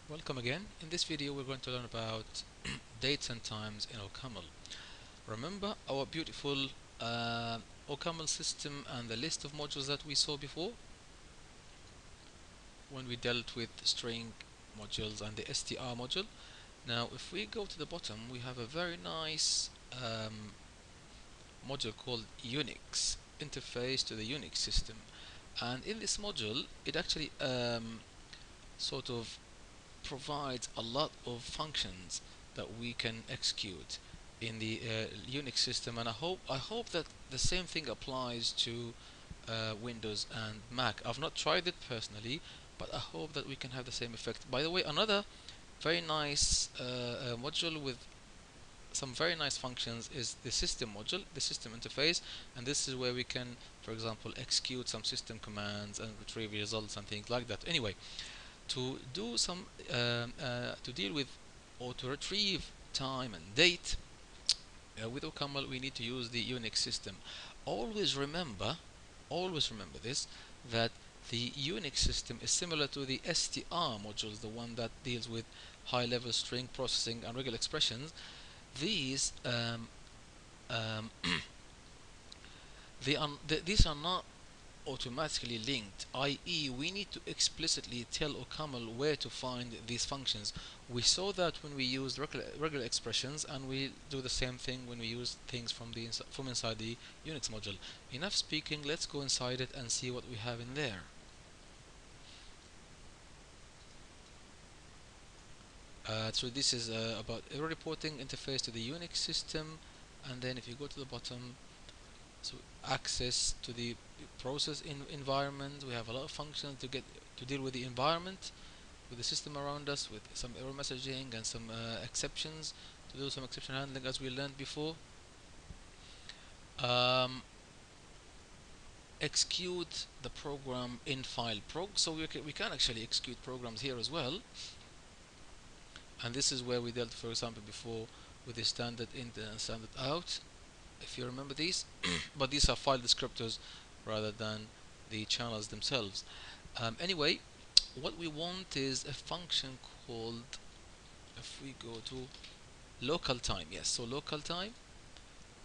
Welcome again. In this video we're going to learn about dates and times in OCAML. Remember our beautiful OCAML system and the list of modules that we saw before when we dealt with string modules and the str module. Now if we go to the bottom we have a very nice module called Unix, interface to the Unix system, and in this module it actually sort of provides a lot of functions that we can execute in the Unix system, and I hope that the same thing applies to Windows and Mac. I've not tried it personally, but I hope that we can have the same effect. By the way, another very nice module with some very nice functions is the system module, the system interface, and this is where we can, for example, execute some system commands and retrieve results and things like that. Anyway, to do some to deal with or to retrieve time and date with OCaml, we need to use the Unix system. Always remember, always remember this, that the Unix system is similar to the str modules, the one that deals with high-level string processing and regular expressions. These um, these are not automatically linked, i.e. we need to explicitly tell OCaml where to find these functions. We saw that when we used regular expressions, and we do the same thing when we use things from inside the Unix module. Enough speaking, let's go inside it and see what we have in there. So this is about error reporting interface to the Unix system, and then if you go to the bottom, so access to the process environment, we have a lot of functions to deal with the environment, with the system around us, with some error messaging and some exceptions, to do some exception handling as we learned before. um, Execute the program in file prog, so we can actually execute programs here as well, and this is where we dealt, for example, before with the standard in and standard out, if you remember these. But these are file descriptors rather than the channels themselves. Anyway, what we want is a function called, if we go to local time, yes, so local time,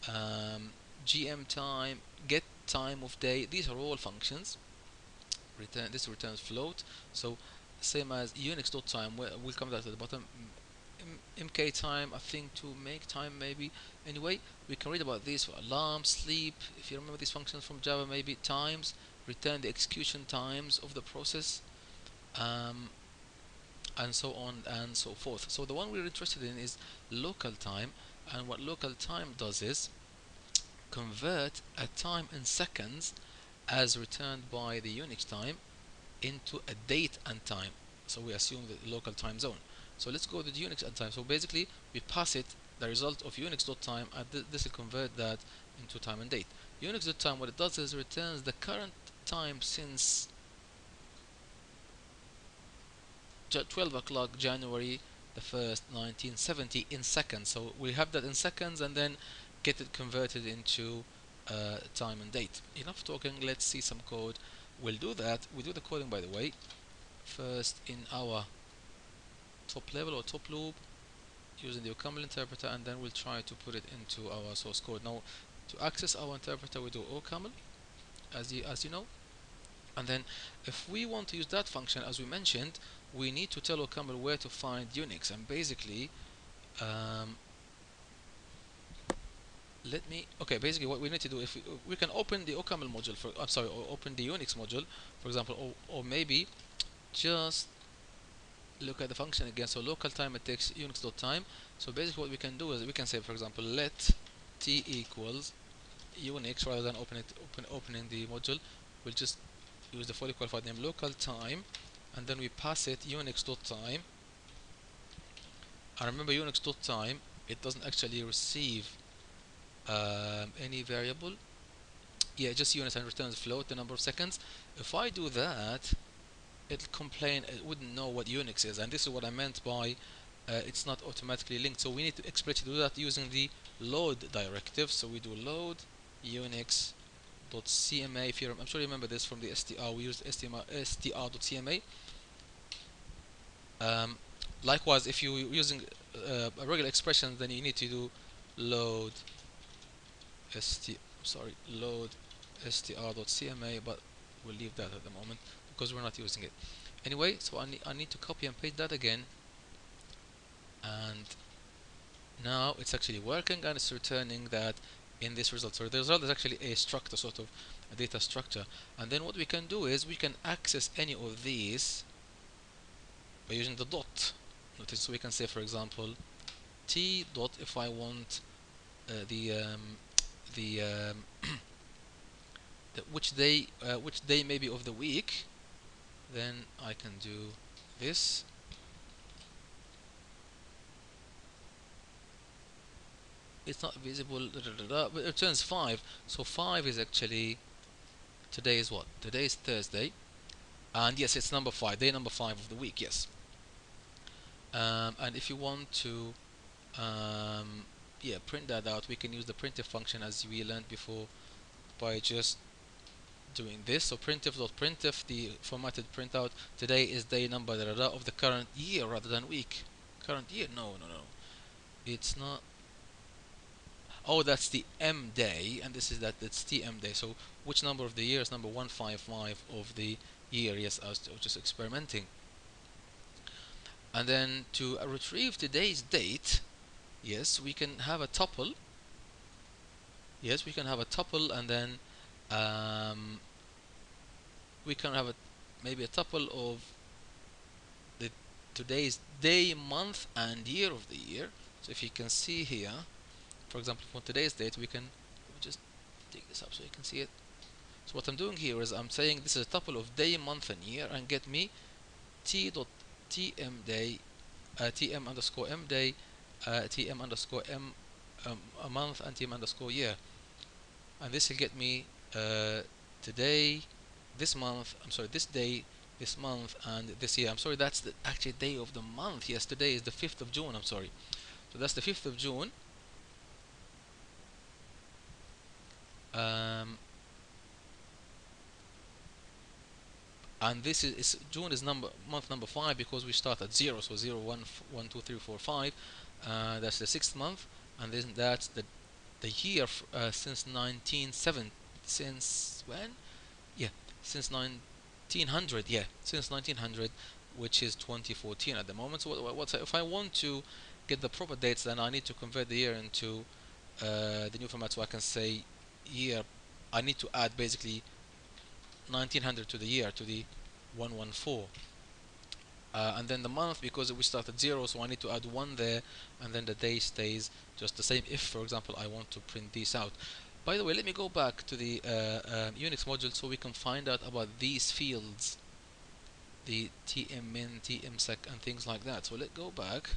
um, gm time, get time of day, these are all functions. This returns float, so same as unix.time, we'll come back to the bottom. mk time, I think, to make time maybe. Anyway, we can read about these for alarm, sleep, if you remember these functions from Java, maybe times, return the execution times of the process, um, and so on and so forth. So the one we're interested in is local time, and what local time does is convert a time in seconds as returned by the Unix time into a date and time. So we assume the local time zone. So let's go to the Unix and time. So basically we pass it the result of Unix.time, and this will convert that into time and date. Unix.time, what it does is returns the current time since 12 o'clock January the 1st 1970 in seconds. So we have that in seconds and then get it converted into time and date. Enough talking, let's see some code. We'll do that. We do the coding, by the way, first in our top level or top loop using the OCaml interpreter, and then we'll try to put it into our source code. Now to access our interpreter we do OCaml, as you know, and then if we want to use that function, as we mentioned, we need to tell OCaml where to find Unix. And basically um, basically what we need to do, if we can open the OCaml module for, I'm sorry, or open the Unix module, for example, or maybe just look at the function again. So local time, it takes unix.time. So basically what we can do is we can say, for example, let t equals Unix, rather than opening the module, we'll just use the fully qualified name local time, and then we pass it unix.time. And remember, unix.time, it doesn't actually receive any variable. Yeah, just units, and returns float, the number of seconds. If I do that, it'll complain, it wouldn't know what Unix is, and this is what I meant by it's not automatically linked. So we need to explicitly do that using the load directive. So we do load unix.cma. If I'm sure you remember this from the str, we used str.cma. Likewise, if you're using a regular expression, then you need to do load load str.cma, but we'll leave that at the moment because we're not using it anyway. So I need to copy and paste that again, and now it's actually working and it's returning that in this result. So the result is actually a structure, sort of a data structure. And then what we can do is we can access any of these by using the dot. Notice, so we can say, for example, t dot if I want the which day maybe of the week, then I can do this. It's not visible, but it returns 5. So 5 is actually, today is what? Today is Thursday, and yes, it's number 5, day number 5 of the week. Yes. And if you want to yeah, print that out, we can use the printf function as we learned before by just doing this. So printf, the formatted printout, today is day number of the current year rather than week. Current year? No. It's not. Oh, that's the M day, and this is that's TM day. So which number of the year is number 155 of the year? Yes, I was just experimenting. And then to retrieve today's date, yes, we can have a tuple. Yes, we can have a tuple, and then we can have maybe a tuple of the today's day, month, and year of the year. So if you can see here, for example, for today's date, we can, let me just take this up so you can see it. So what I'm doing here is I'm saying this is a tuple of day, month, and year, and get me t dot tm day, tm underscore m day, tm underscore m a month, and tm underscore year, and this will get me today, this month. I'm sorry, this day, this month, and this year. I'm sorry, that's the actual day of the month. Yes, today is the 5th of June. I'm sorry. So that's the 5th of June. Um, and this is June is month number 5 because we start at 0. So 0, 1, 1, 2, 3, 4, 5. That's the 6th month, and then that's the year since 1970. Since when? Yeah, since 1900. Yeah, since 1900, which is 2014 at the moment. So what's if I want to get the proper dates, then I need to convert the year into the new format. So I can say year. I need to add basically 1900 to the year, to the 114. And then the month, because we start at 0, so I need to add 1 there, and then the day stays just the same if, for example, I want to print this out. By the way, let me go back to the Unix module so we can find out about these fields, the tmmin, tmsec, and things like that. So let's go back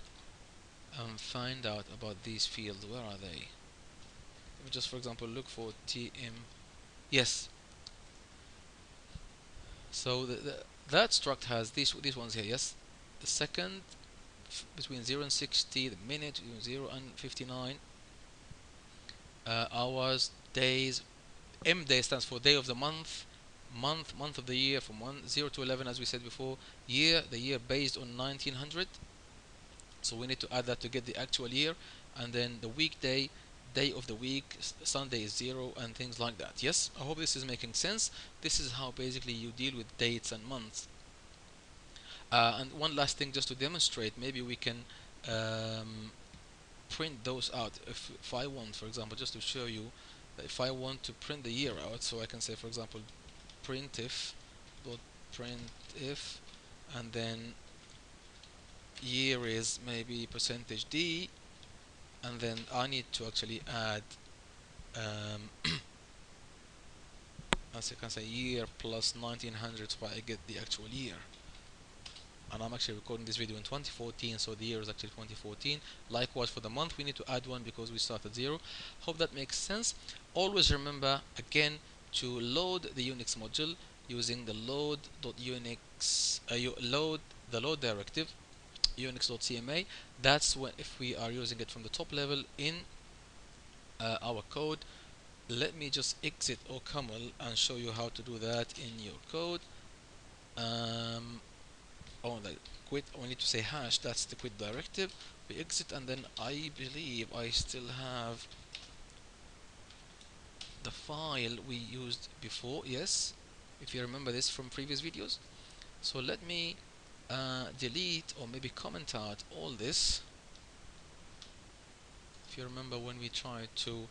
and find out about these fields. Where are they? Let me just, for example, look for tm. Yes. So that struct has these ones here. Yes. The second, between 0 and 60, the minute between 0 and 59, hours, days. M day stands for day of the month, month of the year, from 0 to 11, as we said before. Year, the year based on 1900, so we need to add that to get the actual year. And then the weekday, day of the week, Sunday is 0, and things like that. Yes, I hope this is making sense. This is how basically you deal with dates and months. And one last thing, just to demonstrate, maybe we can print those out. If I want, for example, just to show you that if I want to print the year out, so I can say, for example, printf dot printf, and then year is maybe percentage %d, and then I need to actually add as I can say year plus 1900, so I get the actual year. And I'm actually recording this video in 2014, so the year is actually 2014. Likewise, for the month, we need to add 1 because we start at 0. Hope that makes sense. Always remember, again, to load the Unix module using the load.unix, the load directive, unix.cma. That's when, if we are using it from the top level in our code. Let me just exit OCAML and show you how to do that in your code. Oh, quit, we need to say hash, that's the quit directive. We exit, and then I believe I still have the file we used before, yes, if you remember this from previous videos. So let me delete or maybe comment out all this. If you remember when we tried to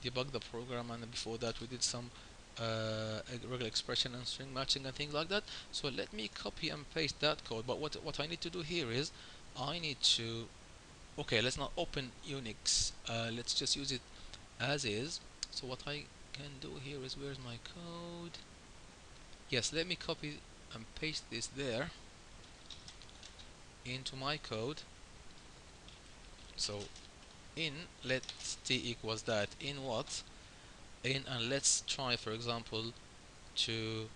debug the program, and before that we did some regular expression and string matching and things like that. So let me copy and paste that code, but what I need to do here is I need to, okay, let's not open Unix, let's just use it as is. So what I can do here is, where's my code? Yes, let me copy and paste this there into my code. So in let t equals that in what in, and let's try for example to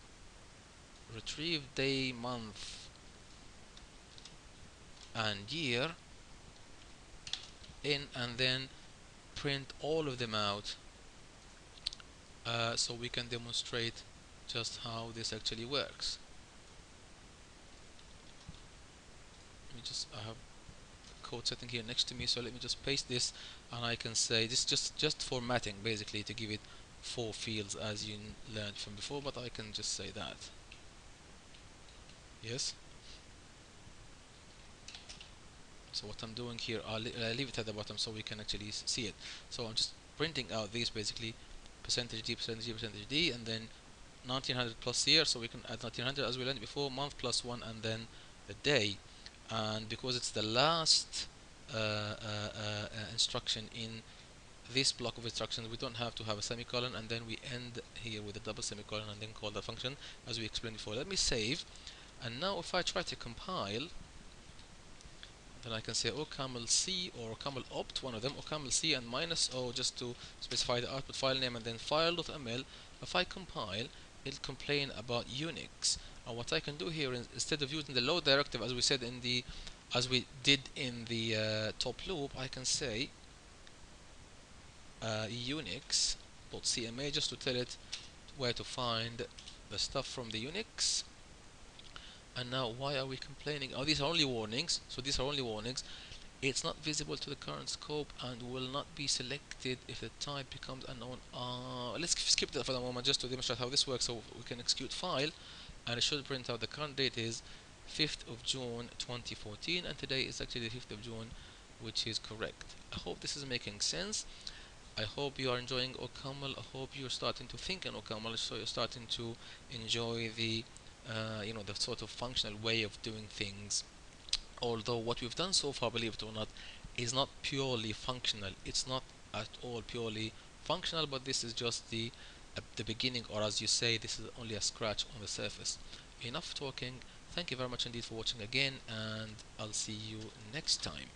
retrieve day, month and year in, and then print all of them out, so we can demonstrate just how this actually works. Let me just, I have code setting here next to me, so let me just paste this, and I can say this just formatting basically to give it 4 fields as you learned from before, but I can just say that. Yes. So what I'm doing here, I'll leave it at the bottom so we can actually see it. So I'm just printing out these basically percentage %d, percentage %d, percentage %d, and then 1900 plus year, so we can add 1900 as we learned before, month plus 1, and then the day. And because it's the last instruction in this block of instructions, we don't have to have a semicolon, and then we end here with a double semicolon and then call the function as we explained before. Let me save, and now if I try to compile, then I can say OCAML C or OCAML opt, one of them, OCAML C and -o, just to specify the output file name, and then file.ml. If I compile, it'll complain about Unix. And what I can do here is, instead of using the load directive as we said in the, as we did in the top loop, I can say unix.cma just to tell it where to find the stuff from the Unix. And now why are we complaining? Oh, these are only warnings. So these are only warnings. It's not visible to the current scope and will not be selected if the type becomes unknown. Let's skip that for the moment just to demonstrate how this works. So we can execute file, and it should print out the current date is 5th of June 2014, and today is actually the 5th of June, which is correct. I hope this is making sense. I hope you are enjoying OCaml. I hope you're starting to think in OCaml, so you're starting to enjoy the the sort of functional way of doing things. Although what we've done so far, believe it or not, is not purely functional. It's not at all purely functional, but this is just the beginning, or as you say, this is only a scratch on the surface. Enough talking. Thank you very much indeed for watching again, and I'll see you next time.